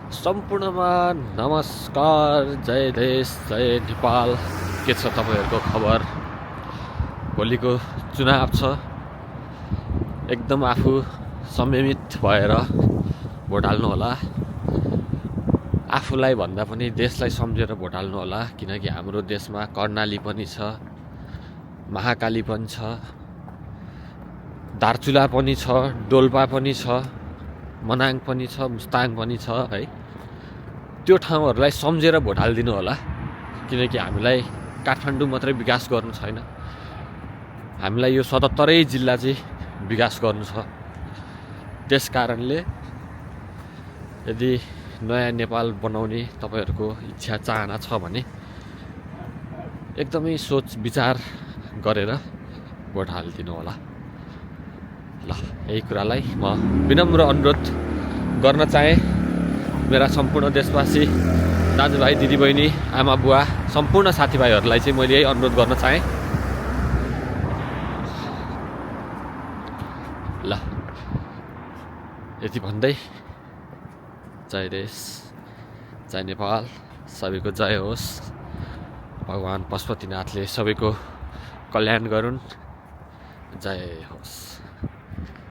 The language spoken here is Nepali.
सम्पूर्णमा नमस्कार। जय देश जय नेपाल। के छ तपाईँहरूको खबर? भोलिको चुनाव छ। एकदम आफू संयमित भएर भोट हाल्नु होला। आफूलाई भन्दा पनि देशलाई सम्झेर भोट हाल्नु होला, किनकि हाम्रो देशमा कर्णाली पनि छ, महाकाली पनि छ, दार्चुला पनि छ, डोल्पा पनि छ, मनाङ पनि छ, मुस्ताङ पनि छ है। त्यो ठाउँहरूलाई सम्झेर भोट हालिदिनु होला, किनकि हामीलाई काठमाडौँ मात्रै विकास गर्नु छैन, हामीलाई यो 77 जिल्ला चाहिँ विकास गर्नु छ। त्यस कारणले यदि नयाँ नेपाल बनाउने तपाईँहरूको इच्छा चाहना छ भने एकदमै सोच विचार गरेर भोट हालिदिनु होला। ल, यही कुरालाई म विनम्र अनुरोध गर्न चाहेँ। मेरा सम्पूर्ण देशवासी दाजुभाइ दिदीबहिनी आमा बुवा सम्पूर्ण साथीभाइहरूलाई चाहिँ मैले यही अनुरोध गर्न चाहेँ। ल, यति भन्दै जय देश जय नेपाल, सबैको जय होस्। भगवान् पशुपतिनाथले सबैको कल्याण गरून्। जय होस्।